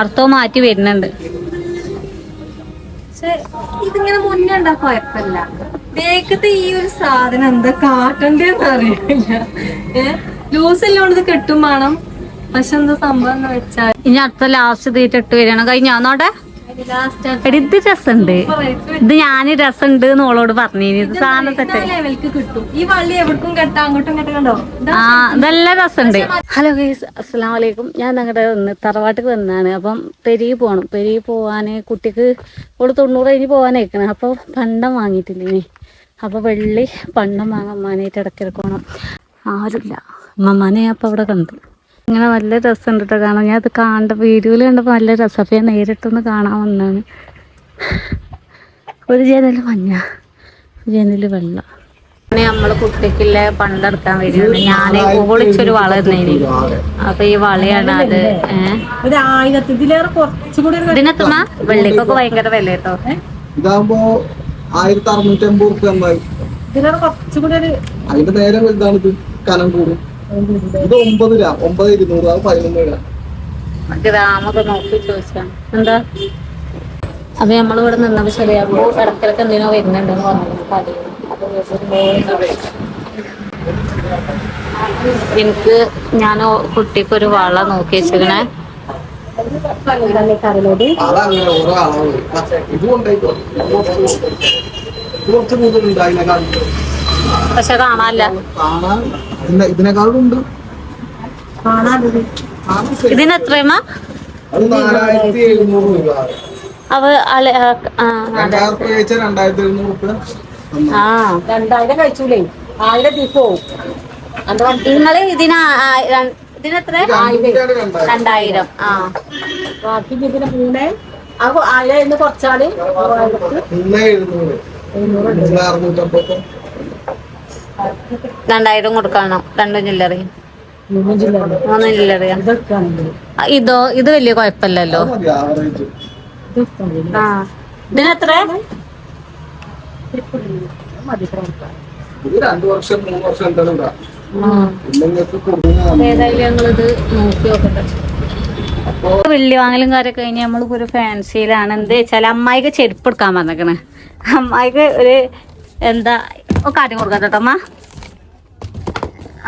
അർത്ഥം മാറ്റി വരുന്നുണ്ട്. പക്ഷെ ഇതിങ്ങനെ മുന്നേ ഉണ്ടാ കുഴപ്പമില്ല. ബേക്കത്തെ ഈ ഒരു സാധനം എന്താ കാട്ടണ്ടേന്ന് അറിയില്ല. ലൂസില്ലോണ്ട് കെട്ടും വേണം. പക്ഷെ എന്താ സംഭവം എന്ന് വെച്ചാൽ ഇനി അടുത്ത ലാസ്റ്റ് തീറ്റിട്ട് വരണം. കഴിഞ്ഞോടെ ഇത് രസമുണ്ട്. ഇത് ഞാൻ രസമുണ്ട് എന്നോളോട് പറഞ്ഞു. ഇത് സാധനം ലെവൽക്ക് കിട്ടും. ഈ വള്ളി എവിടേക്കും കെട്ടാ അങ്ങോട്ടും ഇങ്ങോട്ടും കണ്ടോ. ഇതെല്ലാം രസമുണ്ട്. ഹലോ ഗൈസ്, അസ്സലാമു അലൈക്കും. ഞാൻ ഞങ്ങളുടെ തറവാട്ടിൽ വന്നാണ്. അപ്പം പെരിയിൽ പോകണം. പെരിയിൽ പോവാന് കുട്ടിക്ക് ഒരു 90 കഴിഞ്ഞ് പോകാനായിക്കണം. അപ്പോൾ പണ്ടം വാങ്ങിയിട്ടില്ലേ. അപ്പോൾ വെള്ളി പണ്ടം വാങ്ങാൻ അമ്മാനായിട്ട് ഇടയ്ക്കിടയ്ക്ക് പോകണം. ആരുമില്ല. അമ്മമാനെ അപ്പം അവിടെ കണ്ടു. ഇങ്ങനെ നല്ല രസമുണ്ട് കേട്ടോ കാണാൻ. ഞാൻ അത് വീഡിയോയിൽ കണ്ടപ്പോൾ നല്ല രസം. അപ്പം ഞാൻ നേരിട്ടൊന്ന് കാണാൻ വന്നതാണ്. ഒരു ജനൽ മഞ്ഞ, ഒരു ജനൽ വെള്ള. നമ്മള് കുട്ടിക്കില്ല പണ്ടെടുക്കാൻ വരികയാണ്. ഞാൻ ഓളിച്ചൊരു വള ഇരുന്നേനി. അപ്പൊ ഈ വളയാണ് അത്. ഇതിനെത്തുന്ന വെള്ളിക്കൊക്കെ ഭയങ്കര വില കേട്ടോ. ഇതാകുമ്പോ 1650 അതിന്റെ നേരെ വലുതാണ്. ഇത് കനം കൂടും. ഇത് 9,200 അത് 11 ഗ്രാമൊക്കെ നോക്കി ചോദിച്ചാണ് എന്താ. അപ്പൊ നമ്മളിവിടെ നിന്നപ്പോ ശരിയാകുമ്പോ ഇടക്കിടക്ക് എന്തിനോ വരുന്നുണ്ടെന്ന് പറഞ്ഞു. എനിക്ക് ഞാൻ കുട്ടിക്കൊരു വള നോക്കി വെച്ചിരിക്കണേ. പക്ഷെ കാണാനില്ല. ഇതിനെക്കാളുണ്ട്. ഇതിന് എത്രയുമാ? അത് 4,700 രൂപ. അവ 2,700 ആ 2000 കഴിച്ചൂലേ. 1000 ദിവസം പോവും. നിങ്ങള് ഇതിനെത്ര? 2000. ആ ബാക്കി ഇതിന് 3 അപ്പൊ 1000 കുറച്ചാല് 2000 കൊടുക്കണം. 2 ചില്ലറി 3 ചില്ലറിയാ. ഇത് വലിയ കുഴപ്പമില്ലല്ലോ. ആ ഇതിനെത്ര? 2 വർഷം 3 വർഷം എന്തായാലും ഏതായാലും ഞങ്ങളിത് നോക്കി നോക്കട്ടെ. വെള്ളി വാങ്ങലും കാര്യമൊക്കെ കഴിഞ്ഞ് നമ്മളിപ്പോ ഒരു ഫാൻസിയിലാണ്. എന്താ വെച്ചാൽ അമ്മായിക്ക് ചെരുപ്പ് എടുക്കാൻ പറഞ്ഞേക്കണേ. അമ്മായിക്ക് ഒരു എന്താ കാര്യം കൊടുക്കാം കേട്ടോ അമ്മ.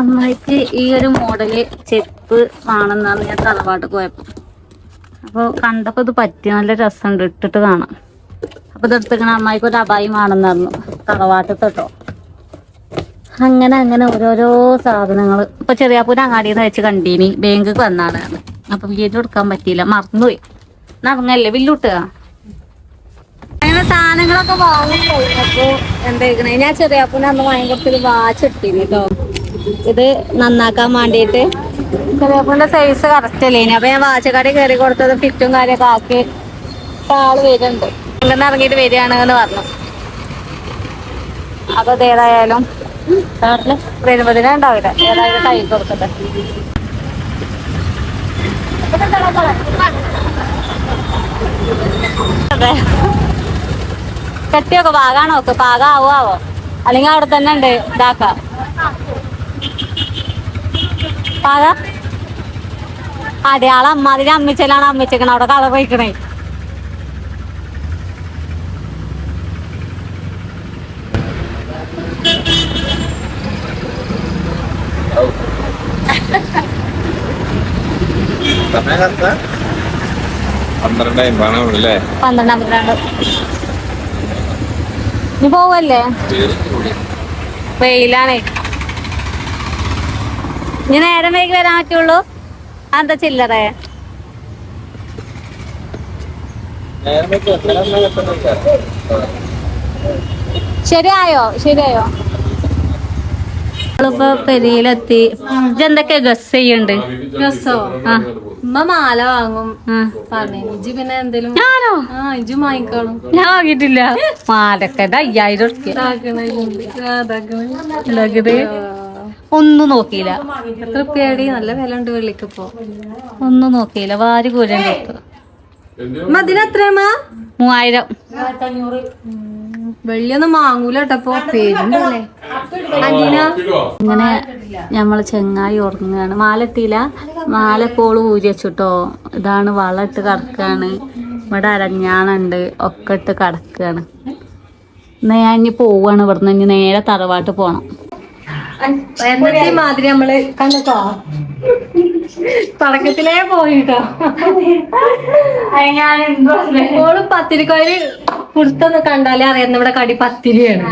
അമ്മായിക്ക് ഈ ഒരു മോഡല് ചെരുപ്പ് വേണമെന്നാണ് ഞാൻ തറവാട്ട് പോയപ്പോൾ. അപ്പോൾ കണ്ടപ്പോൾ ഇത് പറ്റി നല്ല രസമുണ്ട്, ഇട്ടിട്ട് കാണാം. അപ്പോൾ ഇതെടുത്തിങ്ങനെ അമ്മായിക്ക് ഒരു അബായി വേണമെന്ന് പറഞ്ഞു തറവാട്ട് കേട്ടോ. അങ്ങനെ ഓരോരോ സാധനങ്ങൾ ഇപ്പൊ ചെറിയാപ്പൂര് അങ്ങാടിയിൽ നിന്ന് വെച്ച് കണ്ടീനി. ബാങ്കിക്ക് വന്നാണ്. അപ്പൊ വീട് കൊടുക്കാൻ പറ്റിയില്ല, മറന്നുപോയി. നടങ്ങല്ലേ വില്ലുട്ടുക. അങ്ങനെ സാധനങ്ങളൊക്കെ വാങ്ങിപ്പോയി. അപ്പൊ എന്താ ഞാൻ ചെറിയാപ്പൂന് അന്ന് വാങ്ങിക്കൊടുത്തൊരു വാച്ച് എടുത്തിരുന്നു കേട്ടോ. ഇത് നന്നാക്കാൻ വേണ്ടിയിട്ട്. ചെറിയാപ്പൂന്റെ സൈസ് കറക്റ്റ് അല്ലേ. അപ്പൊ ഞാൻ വാച്ച് കടയിൽ കയറി കൊടുത്തത് ഫിറ്റും കാര്യമൊക്കെ ആക്കി ആള് വരുന്നുണ്ട്. ഇങ്ങനെ ഇറങ്ങിയിട്ട് വരികയാണ് എന്ന് പറഞ്ഞു. അപ്പൊ ഏതായാലും വരുമ്പതിനെ ഉണ്ടാവില്ല. ഏതായാലും കൈ കൊടുക്കട്ടെ. അതെ കെട്ടിയൊക്കെ പാകാണ് നോക്ക്. പാകാവോ അല്ലെങ്കിൽ അവിടെ തന്നെ ഉണ്ട് ഇതാക്ക പാക. അതെ ആളെ അമ്മാതിരി അമ്മിച്ചലാണ് അമ്മിച്ചേക്കണ അവിടെ കളർ വയ്ക്കണേ. നീ പോവല്ലേ? വെയിലാണേ. ഇനി നേരം വൈകി വരാൻ പറ്റുള്ളൂ. എന്താ ചില്ലറേ? ശരിയായോ? നമ്മളിപ്പോ പെരിയിലെത്തി. ഇതെന്തൊക്കെ ഗസ് ചെയ്യണ്ട്? ഡ്രസ്സോ? ഉമ്മ മാല വാങ്ങും പറഞ്ഞു. ഇജ് പിന്നെ എന്തേലും? ഞാനോ? ഇജു വാങ്ങിക്കോളും. ഞാൻ വാങ്ങിയിട്ടില്ല. മാലൊക്കെ 5000 ഒന്നും നോക്കിയില്ല. എത്ര പേടി. നല്ല വില ഉണ്ട് വെള്ളിക്കിപ്പോ. ഒന്നും നോക്കിയില്ല. വാരി കൂരൻ കൊടുത്തു. അതിനെത്രയാ? 3000. വെള്ളിയൊന്നും വാങ്ങൂല കേട്ടപ്പോ. പേരുണ്ടല്ലേ അനീന. ഇങ്ങനെ നമ്മള് ചെങ്ങായി ഉറങ്ങുകയാണ്. മാല ഇട്ടില്ല, മാല കോള് ഊരി വെച്ചിട്ടോ. ഇതാണ് വള ഇട്ട് കിടക്കുകയാണ്. ഇവിടെ അരഞ്ഞാണുണ്ട്, ഒക്കെ ഇട്ട് കിടക്കുകയാണ്. എന്നാ ഞാൻ ഇനി പോവാണ് ഇവിടുന്ന്. ഇനി നേരെ തറവാട്ട് പോണം. എന്നത്തെ മാതിരി നമ്മള് കണ്ടോ തുടക്കത്തിലേ പോയിട്ടോ. ഓള് പത്തിരിക്കോയില് പുറത്തൊന്ന് കണ്ടാലേ അറിയാം നമ്മുടെ കടി പത്തിരിയാണ്.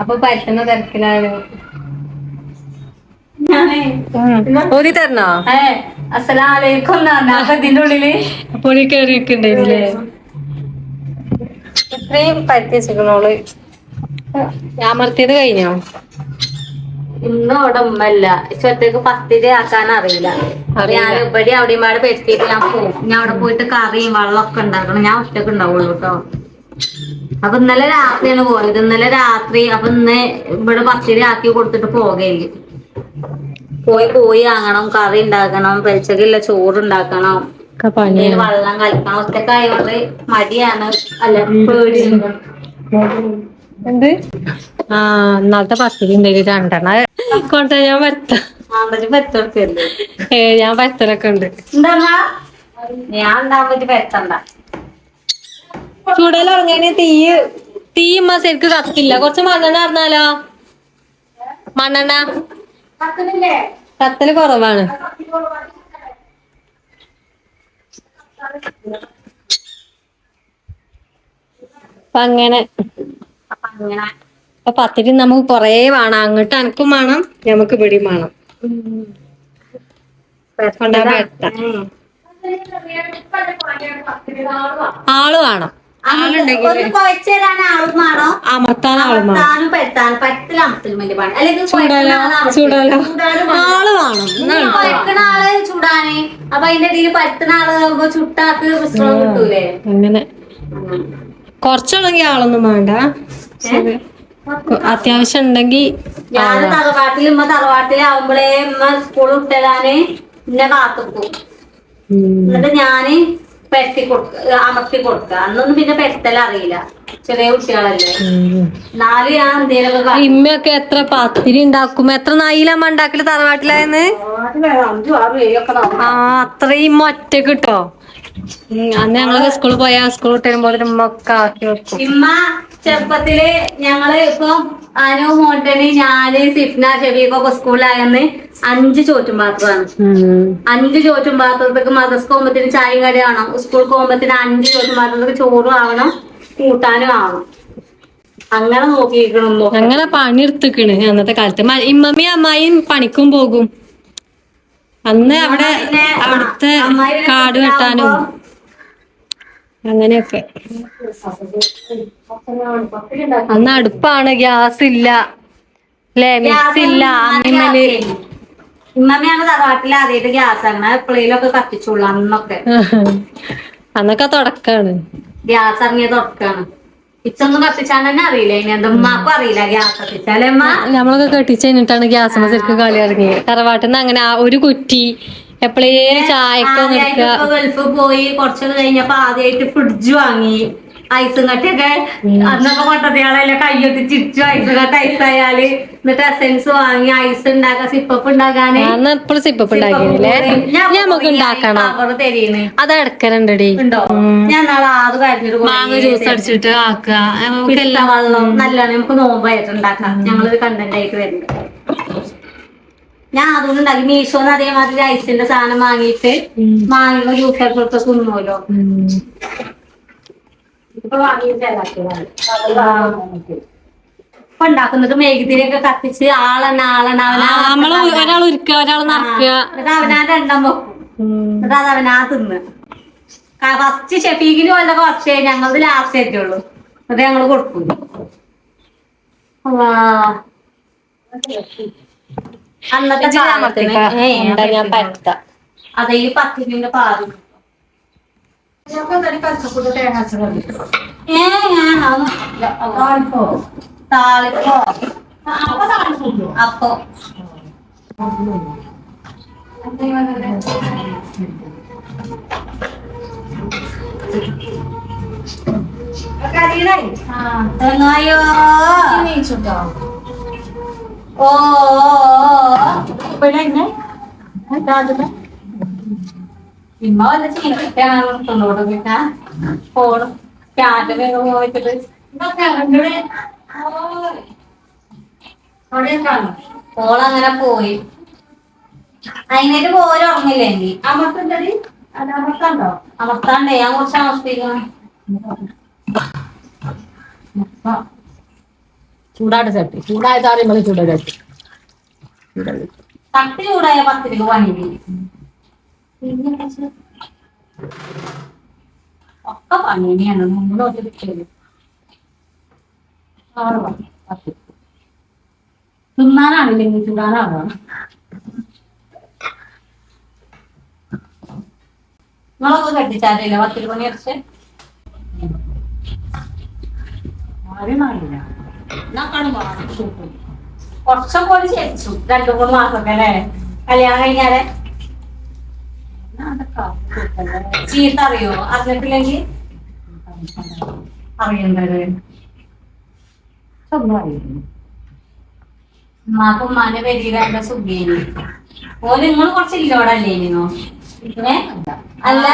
അപ്പൊ പരത്തുന്ന തിരക്കിലാണ്. ഓതി തരണോ? അസ്സലാമലൈക്കും ഇതിന്റെ ഉള്ളില് പൊടി കയറി വെക്കണ്ടേ? ഇത്രയും പരത്തി വെച്ചിക്കണോള്. അമർത്തിയത് കഴിഞ്ഞോ? ഇന്ന് അവിടെ ഉമ്മല്ല, ചൊറ്റക്ക് പത്തിരി ആക്കാൻ അറിയില്ല. ഞാൻ ഇവിടെ അവിടെയും പാടെ പെരുത്തിയിട്ട് ഞാൻ പോകും. ഞാൻ അവിടെ പോയിട്ട് കറിയും വെള്ളമൊക്കെ ഉണ്ടാക്കണം. ഞാൻ ഒറ്റക്ക് ഉണ്ടാവുള്ളൂ കേട്ടോ. അപ്പൊ ഇന്നലെ രാത്രിയാണ് പോയത്. ഇന്നലെ രാത്രി അപ്പൊ ഇന്ന് ഇവിടെ പത്തിരി ആക്കി കൊടുത്തിട്ട് പോകയില്ല. പോയി വാങ്ങണം, കറി ഉണ്ടാക്കണം, പെരിച്ചക്കില്ല ചോറ് ഉണ്ടാക്കണം, വെള്ളം കളിക്കണം. ഒറ്റക്കായതുകൊണ്ട് മടിയാണ്. അല്ല പേടിയുണ്ട്. എന്ത് ഇന്നാളത്തെ പത്തിരി ഉണ്ടെങ്കിൽ രണ്ടെണ്ണ കൊണ്ട് ഞാൻ വരുത്താം. ഞാൻ വരുത്തലൊക്കെ ഉണ്ട്. ഞാൻ ഉണ്ടാവുമ്പോ പരത്തണ്ട. ചൂടൽ ഇറങ്ങാന് തീ ശരിക്ക് കത്തില്ല. കുറച്ച് മണ്ണെണ്ണ അറിഞ്ഞാലോ? മണ്ണെണ്ണ കത്തല് കുറവാണ്. അപ്പൊ അങ്ങനെ അപ്പൊ പത്തിരി നമുക്ക് കൊറേ വേണം. അങ്ങോട്ട് അനക്കും വേണം, നമുക്ക് ഇവിടെയും വേണം. ആള് വേണം. അമർത്താൻ ആള് വേണം. ചൂടാലോ ആള് വേണം. ആള് ചൂടാന്. അപ്പൊ അതിന്റെ ഇടയിൽ പറ്റുന്ന ആള് ചുട്ടാക്ക് കിട്ടൂലേ? അങ്ങനെ കൊറച്ചുണ്ടെങ്കി ആളൊന്നും വേണ്ട. അത്യാവശ്യം ഉണ്ടെങ്കി ഞാൻ തറവാട്ടിലാവുമ്പോഴേ ഉമ്മ സ്കൂൾ വിട്ടരാന് എന്നെ കാത്തുക്കും. എന്നിട്ട് ഞാന് അമർത്തി കൊടുക്ക. അന്നൊന്നും പിന്നെ പെരത്തല അറിയില്ല, ചെറിയ കുട്ടികളല്ലേ. നാല് ഞാൻ എന്തേലൊക്കെ ഇമ്മയൊക്കെ എത്ര പത്തിരി ഉണ്ടാക്കും. എത്ര നായിലമ്മ ഉണ്ടാക്കല് തറവാട്ടിലായെന്ന്? 5, 6, 7 ഒക്കെ. അത്രയും ഒറ്റക്ക് കിട്ടോ. അന്ന് ഞങ്ങള് സ്കൂളിൽ പോയാ സ്കൂൾ വിട്ടുമ്പോൾ ഉമ്മ ഒക്കെ ആക്കി വെക്കും. ഇമ്മ ചെറുപ്പത്തില് ഞങ്ങള് ഇപ്പൊ അനു മോണ്ടന് ഞാന് സിഫ്ന ഷെബീഖൊക്കെ സ്കൂളിലായെന്ന് 5 ചോറ്റും പാത്രമാണ്. 5 ചോറ്റും പാത്രത്തേക്ക് മദ്രസക്ക് പോകുമ്പത്തിന് ചായയും കടി ആവണം. സ്കൂൾക്ക് പോകുമ്പത്തിന് 5 ചോറ്റും പാത്രത്തേക്ക് ചോറും ആവണം, കൂട്ടാനും ആവണം. അങ്ങനെ നോക്കിയിരിക്കണോ? അങ്ങനെ പണി എടുത്തിക്കണ് അന്നത്തെ കാലത്ത്. ഇമ്മമ്മയും അമ്മായിയും പണിക്കും പോകും. അന്ന് അവിടെ അവിടുത്തെ കാട് വെട്ടാനും അങ്ങനെയൊക്കെ. അന്ന് അടുപ്പാണ്, ഗ്യാസ് ഇല്ല അല്ലേ, മിക്സ് ഇല്ല. അമ്മിമ്മല് ഇമ്മമ്മയാണ് തറവാട്ടിൽ ആദ്യമായിട്ട് ഗ്യാസ് അങ്ങനെ എപ്പോഴേലൊക്കെ കത്തിച്ചുള്ളൂ. അന്നൊക്കെ തുടക്കാണ്, ഗ്യാസ് ഇറങ്ങിയ തുടക്കാണ്. ഇച്ചൊന്നും കത്തിച്ചാൻ തന്നെ അറിയില്ല. ഇനി എന്തുമ്മാക്കും അറിയില്ല ഗ്യാസ് കത്തിച്ചാലേ. നമ്മളൊക്കെ കെട്ടിച്ച് കഴിഞ്ഞിട്ടാണ് ഗ്യാസ് ശരിക്കും കളി ഇറങ്ങിയത്. തറവാട്ടിന്ന് അങ്ങനെ ഒരു കുറ്റി എപ്പോഴേലും ചായക്ക് ഗൾഫ് പോയി കുറച്ചൊക്കെ കഴിഞ്ഞപ്പോ ആദ്യമായിട്ട് ഫ്രിഡ്ജ് വാങ്ങി. ഐസും കട്ടിയൊക്കെ അന്നൊക്കെ കൊട്ടത്തിയാളല്ലേ കയ്യൊട്ടി ചിരിച്ചു ഐസും കട്ട ഐസായാല്. എന്നിട്ട് എസെൻസ് വാങ്ങി ഐസ് ഉണ്ടാക്കാൻ, സിപ്പപ്പ് ഉണ്ടാക്കാന്. എപ്പോഴും സിപ്പപ്പ് ഉണ്ടാക്കിയില്ലേ? നമുക്ക് ഉണ്ടാക്കണം. അത് എടുക്കലുണ്ടടി. ഉണ്ടോ? ഞാൻ നാളെ അത് കഴിഞ്ഞിട്ട് മാങ്ങ ജ്യൂസ് അടിച്ചിട്ട് ആക്കുക. വെള്ളം നല്ലോണം നമുക്ക് നോമ്പായിട്ട് ഉണ്ടാക്കാം. ഞങ്ങളൊരു കണ്ടന്റ് ആയിട്ട് വരുന്നുണ്ട്. ഞാൻ അതുകൊണ്ട് ഉണ്ടാക്കി. മീഷോന്ന് അതേമാതിരി ഐസിന്റെ സാധനം വാങ്ങിയിട്ട് മാങ്ങ ജ്യൂസ് അടിച്ചൊക്കെ തിന്നുമല്ലോ. ഇപ്പൊ ഉണ്ടാക്കുന്നത് മെഴുകുതിരിയൊക്കെ കത്തിച്ച് ഒരാൾ ഉരുക്കുക, ഒരാൾ നടക്കുക, അവനാന്റെ എണ്ണം വെക്കും. എന്നിട്ട് അത് അവനാ തിന്ന്. ഫസ്റ്റ് ഷെഫീഖിന് പോലെ ഫസ്റ്റ് ഞങ്ങളത് ലാസ്റ്റ് ആയിട്ടുള്ളൂ. അത് ഞങ്ങള് കൊടുക്കും. അന്നത്തെ അതെ ഈ പത്തിരിന്റെ പാല് താളിപ്പോ അപ്പൊ തെങ്ങായോ ഓ പിന്നെ ഇമ്മ വല്ല ചീനോട് പിന്നെ ഫോണും സ്റ്റാൻഡിനൊക്കെ പോയിട്ടിട്ട് ഓളങ്ങനെ പോയി. അതിനൊരു പോലും ഉറങ്ങില്ലെങ്കിൽ അമർത്തണ്ടടി, അത് അമർത്താണ്ടോ? അമർത്താണ്ടേ ഞാൻ കുറച്ച് അമർത്തിക്കണം. ചൂടാട് ചട്ടി ചൂടായ മതി. ചൂടാ തട്ടി ചൂടായ പത്തിരിക്ക് പണി ഒക്കെ പണിയാണ്. മുന്നോട്ട് കിട്ടിയത് തിന്നാനാണില്ലെങ്കിൽ ചൂടാനാണോ? നിങ്ങളൊക്കെ കെട്ടിച്ചാരില്ല പത്തിരി പണി അടിച്ച് കുറച്ചൊക്കെ കൂടി ചേച്ചു 2-3 മാസമൊക്കെ അല്ലേ കല്യാണം കഴിഞ്ഞാലേ. ചീത്ത അറിയോ? അറിഞ്ഞിട്ടില്ലെങ്കിൽ അറിയണ്ടത് ഉമ്മാക്ക് ഉമ്മാന്റെ പെരീരന്റെ സുഖേനി. ഓ നിങ്ങൾ കുറച്ചില്ലോടല്ലേ ഇനിയോ? അല്ല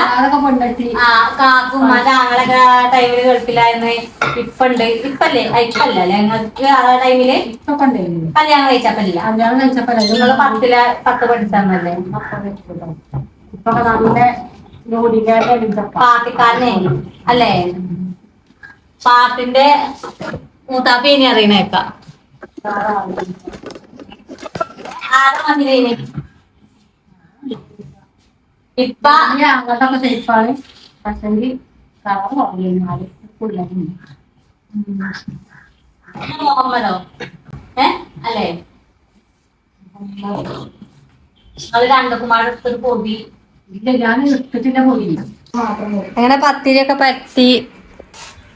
ആ കാക്കും താങ്കളൊക്കെ ടൈമില് ഗൾഫിലായിരുന്നു. ഇപ്പണ്ട് ഇപ്പല്ലേ ഇപ്പല്ലേ ഞങ്ങൾക്ക് ആ ടൈമില് കല്യാണം കഴിച്ചപ്പല്ല. നിങ്ങള് 10 പഠിച്ചല്ലേ? പാർട്ടിക്കാരനെ അല്ലേ? പാർട്ടിന്റെ മൂത്താപ്പേനി അറിയണേക്ക ആരെ മതിലേനി ഇപ്പൊ അങ്ങോട്ടൊക്കെ സേഫാണ്. പക്ഷെങ്കിൽ മുഹമ്മദോ അല്ലേ? അത് 2 കുമാരടുത്തൊരു പൊടി ഇല്ല, ഞാൻ എടുത്തിട്ടില്ല പൊടിയില്ല. അങ്ങനെ പത്തിരിയൊക്കെ പരത്തി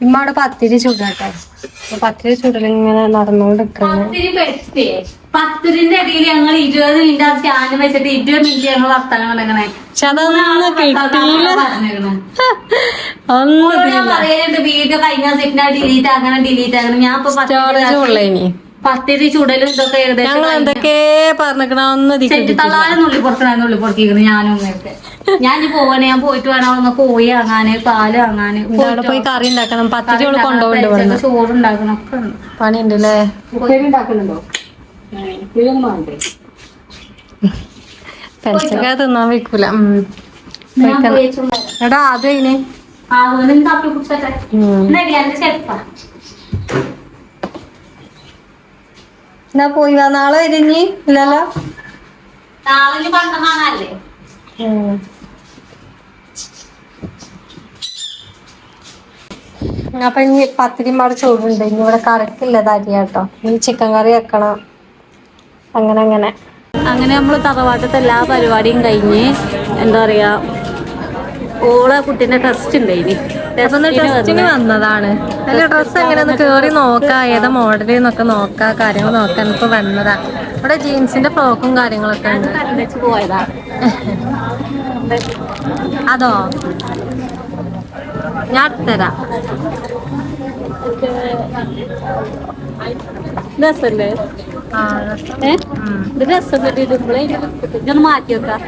ഇമ്മവിടെ പത്തിരി ചൂടാട്ടെ. പത്തിരി ചൂടലിങ്ങനെ നടന്നുകൊണ്ടിരിക്കുകയാണ്. പത്തിരി പെട്ടേ പത്തിരിന്റെ ഇടയിൽ ഞങ്ങൾ 20 മിനിറ്റ് ആ സ്റ്റാൻഡ് വെച്ചിട്ട് 20 മിനിറ്റ് ഞങ്ങൾ വർത്താനം കൊണ്ടെങ്ങനെ പറയുന്നുണ്ട്. വീഡിയോ കഴിഞ്ഞ സിഗ്ന ഡിലീറ്റ് ആക്കണം ഞാൻ ഇപ്പൊ പത്തിരി ചുടലും ഇതൊക്കെ നുള്ളിപ്പുറത്തിരിക്കുന്നു. ഞാനും അങ്ങനെയൊക്കെ ഞാൻ പോവാണ്. ഞാൻ പോയിട്ട് വേണം ഒന്ന് കോഴി വാങ്ങാന്, പാല് വാങ്ങാന്, പോയി കറി ഉണ്ടാക്കണം. പത്തിരി കൊണ്ടുപോകണ്ട, ചോറുണ്ടാക്കണം ഒക്കെ ഉണ്ട്. പണിയുണ്ട് അല്ലേ? ഉണ്ടാക്കുന്നുണ്ടോ? പെൻഷനൊക്കെ തിന്നാൻ വെക്കൂല. എടാ അത് ഇനി തപ്പി കുടിച്ചട്ടെ ചെറുപ്പാ. എന്നാ പോയി വാ. നാളെ വരിഞ്ഞി ഇല്ലല്ലോ? നാളെ പണ്ടമാണല്ലേ? അപ്പൊ ഇനി പത്തിരിമാട് ചൂടുണ്ട്. ഇനി ഇവിടെ കറിക്കില്ലത് അരിയാട്ടോ. ഇനി ചിക്കൻ കറി വെക്കണം. അങ്ങനെ നമ്മള് തറവാട്ടത്തെ എല്ലാ പരിപാടിയും കഴിഞ്ഞ് എന്താ പറയാ ഓളെ കുട്ടീന്റെ ടെസ്റ്റ് ഉണ്ടായിനി. ടെസ്റ്റിന് വന്നതാണ്. അല്ല ഡ്രസ്സ് എങ്ങനെയൊന്ന് കേറി നോക്കാം, ഏതാ മോഡല് എന്നൊക്കെ നോക്കാം, കാര്യങ്ങൾ നോക്കാൻ ഇപ്പൊ വന്നതാ. ഇവിടെ ജീൻസിന്റെ ഫ്രോക്കും കാര്യങ്ങളൊക്കെ ഉണ്ട്. പോയതാ അതോ ഞാൻ തരാം. രസല്ലേ? രസം മാറ്റി വെക്കാം.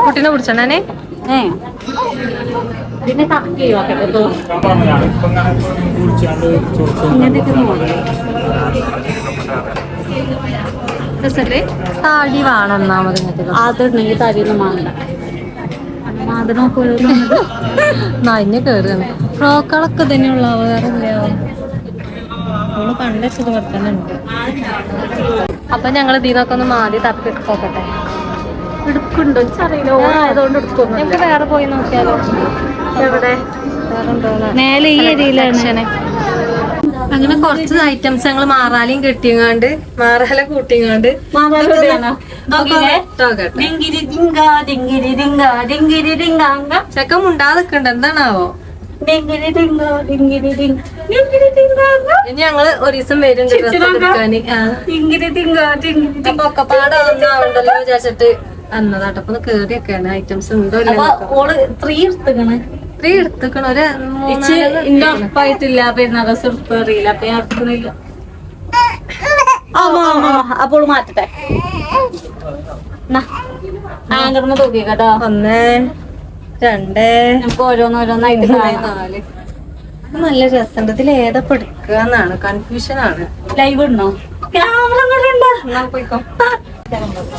കുട്ടീനെ പിടിച്ചോണ്ടേ പിന്നെ കറക്റ്റ് ഒഴിവാക്കട്ടെ. രസല്ലേ? താടി വേണം ഒന്നാമത്. അതുണ്ടെങ്കിൽ തടിയൊന്നും വാങ്ങണ്ട. നഞ്ഞ് കേറുകയാണ്. ഫ്രോക്കുകളൊക്കെ തന്നെയുള്ള വേറെയോ നമ്മള് കണ്ടുവച്ചത് വർത്തനുണ്ട്. അപ്പൊ ഞങ്ങൾ ഇതിനൊക്കെ ഒന്ന് മാറി തപ്പിയെടുത്തോക്കട്ടെ. എടുക്കുന്നുണ്ടോ അറിയില്ല. ഓണായതുകൊണ്ട് എടുക്കുന്നു. നമുക്ക് വേറെ പോയി നോക്കിയാലോ? എവിടെ മേലെ ഈ ഏരിയയിലാണ്. അങ്ങനെ കുറച്ച് ഐറ്റംസ് ഞങ്ങൾ മാറാലയും കെട്ടിയങ്ങാണ്ട് മാറാല കൂട്ടിങ്ങാണ്ട് ചെക്കൻ മുണ്ടാതൊക്കെണ്ട്. എന്താണാവോ? ഇനി ഞങ്ങള് ഒരു ദിവസം വരും ഒക്കെപ്പാടാവുന്നല്ലോ വിചാരിച്ചിട്ട് വന്നതാട്ടോ. അപ്പൊ കേറിയൊക്കെയാണ് ഐറ്റംസ് ഉണ്ടോ എടുത്തിക്കണ ഒരു ഉറപ്പായിട്ടില്ല. പെരുന്നാൾ ഡ്രസ് എടുത്തറിയില്ല. അപ്പൊ ഞാൻ എടുക്കുന്നില്ല. അപ്പോൾ മാറ്റട്ടെ ആങ്കറിന് തൂക്കി കേട്ടോ. 1 2 നമുക്ക് ഓരോന്നോരോന്നായിട്ട് കാണാം. 4 നല്ല രസമുണ്ട്. ഇതിൽ ഏതാ എടുക്കാന്നാണ് കൺഫ്യൂഷൻ ആണ്. ലൈവ് ഇടണോ? ക്യാമറ എന്നാ പോയിക്കോ.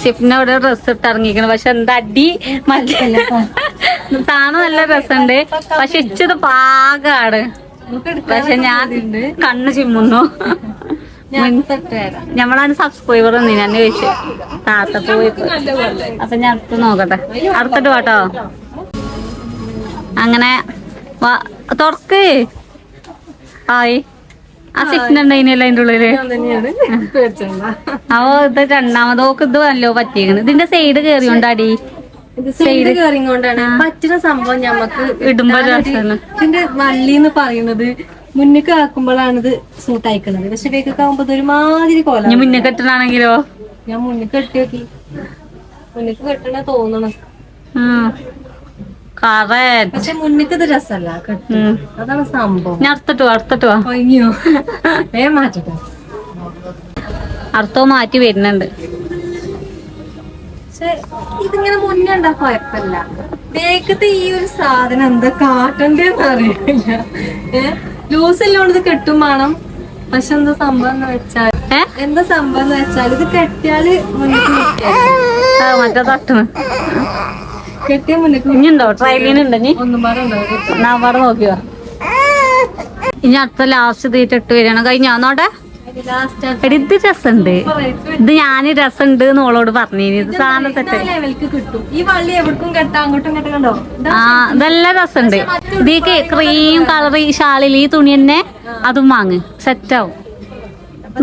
ഷിഫ്റ്റിനവിടെ ഡ്രസ് ഇട്ട് ഇറങ്ങിക്കണം. പക്ഷെ എന്താ അടി മറ്റേ സാധനം നല്ല രസമുണ്ട്. പക്ഷെ ഇച്ചത് പാകാണ്. നമുക്ക് പക്ഷെ ഞാൻ കണ്ണ് ചിമ്മുന്നു. ഞമ്മളാണ് സബ്സ്ക്രൈബർ ഞാൻ ചോദിച്ചു താത്ത പോയി. അപ്പൊ ഞാൻ അടുത്ത് നോക്കട്ടെ. അടുത്തിട്ട് കേട്ടോ. അങ്ങനെ തുറക്ക് ആയി. ആ സിഫ്റ്റുണ്ടായിനല്ലോ അതിന്റെ ഉള്ളില്. അവ ഇത് രണ്ടാമതോക്ക് ഇത് നല്ലോ പറ്റിയേക്കണ്. ഇതിന്റെ സൈഡ് കേറിയോണ്ടാടി. സൈഡ് കേറിങ്ങോണ്ടാണ് പറ്റുന്ന സംഭവം ഞമ്മക്ക് ഇടുമ്പോ രസമാണ്. ഇതിന്റെ വള്ളിന്ന് പറയുന്നത് മുന്നിക്ക് ആക്കുമ്പോഴാണ് ഇത് സൂട്ട് അയക്കുന്നത്. പക്ഷെ വേക്കൊക്കെ ആകുമ്പോ ഒരുമാതിരി കോല. ഇനി മുന്നേ കെട്ടണാണെങ്കിലോ? ഞാൻ മുന്നിക്ക് കെട്ടി നോക്കി. മുന്നിക്ക് കെട്ടണ തോന്നണം. പക്ഷെ മുന്നിക്ക് ഇത് രസല്ല കെട്ട്. അതാണ് സംഭവം. ഞാൻ അടുത്തിട്ട് വാ. അയ്യോ മാറ്റട്ടെ. അർത്ഥവും മാറ്റി വരുന്നുണ്ട്. പക്ഷെ ഇതിങ്ങനെ മുന്നേ ഉണ്ടാ കുഴപ്പമില്ല. ബേക്കത്തെ ഈ ഒരു സാധനം എന്താ കാട്ടണ്ടേന്ന് അറിയില്ല. ലൂസില്ലോണ്ട് ഇത് കെട്ടും വേണം. പക്ഷെ എന്താ സംഭവം എന്ന് വെച്ചാൽ ഇത് കെട്ടിയാല് മുന്നിക്ക് മറ്റേ തട്ടണ് കെട്ടിയ മുന്നിക്ക് ഇനിയുണ്ടോ? ട്രയലിനുണ്ടോ? ഇനി ഒന്നും പാടുണ്ടോ? ഞാൻ പാടെ നോക്കിയോ. ഇനി അടുത്ത ലാസ്റ്റ് തീറ്റിട്ട് വരികയാണ്. കഴിഞ്ഞോന്നോട്ടെ. ഇത് രസമുണ്ട്. ഇത് ഞാന് രസമുണ്ട് എന്നോളോട് പറഞ്ഞു. ഇത് സാധനം തെറ്റ്. ഈ വള്ളി എവിടേക്കും കെട്ടാ അങ്ങോട്ടും ഇങ്ങോട്ടും കണ്ടോ. ഇതെല്ലാം രസമുണ്ട്. ഇതിക്ക് ക്രീം കളർ ഷാളിൽ ഈ തുണി തന്നെ അതും വാങ്ങ്. സെറ്റാവും.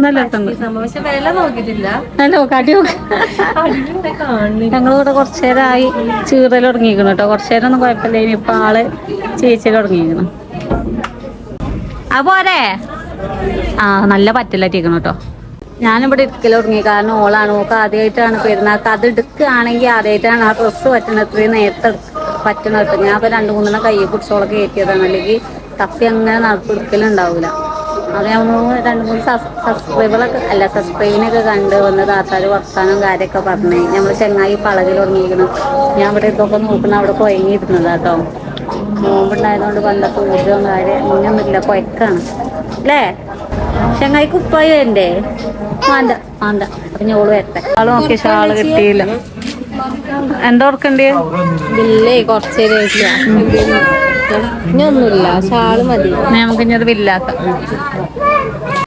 നല്ല രസമുണ്ട്. പക്ഷെ വില നോക്കിട്ടില്ല. നല്ല കാട്ടി നോക്ക്. ഞങ്ങളിവിടെ കുറച്ചു നേരമായി ചീറൽ തുടങ്ങിയിരിക്കണം കേട്ടോ. കുറച്ചു നേരം ഒന്നും കുഴപ്പമില്ല. ഇനിയിപ്പൊ ആള് ചേച്ചിയിൽ തുടങ്ങിയിരിക്കണം. അപ്പോരെ നല്ല പറ്റില്ലാറ്റിരിക്കണം കേട്ടോ. ഞാനിവിടെ ഇരിക്കൽ തുടങ്ങി. കാരണം ഓളാണ്. ഓക്ക് ആദ്യമായിട്ടാണ് പെരുന്നാൾക്ക്. അത് എടുക്കുകയാണെങ്കിൽ ആദ്യമായിട്ടാണ് ആ ഡ്രസ്സ് പറ്റുന്നത്. ഇത്രയും നേരത്തെ പറ്റണ കേട്ടോ. ഞാൻ ഇപ്പൊ 2-3 കയ്യെ പിടിച്ചോളൊക്കെ കയറ്റിയതാണ്. അല്ലെങ്കിൽ തപ്പി അങ്ങനെ നടപ്പെടുക്കലുണ്ടാവൂല. അത് നമ്മൾ 2-3 സബ്സ്ക്രൈബിനൊക്കെ കണ്ട് വന്ന് താത്താര് വർത്താനം കാര്യമൊക്കെ പറഞ്ഞ് നമ്മൾ ചെങ്ങായി പളകിൽ തുടങ്ങിയിരിക്കണം. ഞാൻ ഇവിടെ ഇതൊക്കെ നോക്കണം. അവിടെ കുഴങ്ങിയിരുന്നത് കേട്ടോ. നോമ്പുണ്ടായതുകൊണ്ട് പണ്ടത്തെ ഊർജവും കാര്യം ഇങ്ങനൊന്നുമില്ല. കൊയക്കാണ് അല്ലേ? ചെങ്ങായി കുപ്പായി വേണ്ടേ? വേണ്ട അപ്പൊ ഞോള് വരട്ടെ. ആള് നോക്കി ഷാള് കിട്ടിയില്ല. എന്താ ഓർക്കണ്ടേ? ബില്ലേ കുറച്ചേരായിട്ടില്ല. ഇനിയൊന്നുമില്ല. ഷാള് മതി. നമുക്ക് ഇനി അത് ബില്ലാക്കാം.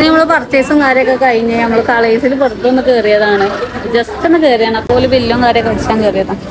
നമ്മള് പർച്ചേസും കാര്യമൊക്കെ കഴിഞ്ഞ് നമ്മള് കളേഴ്സിൽ വെറുതെ ഒന്ന് കയറിയതാണ്. ജസ്റ്റ് ഒന്ന് കയറിയാണ്. അപ്പോൾ ബില്ലും കാര്യമൊക്കെ വെച്ചാൽ കയറിയതാണ്.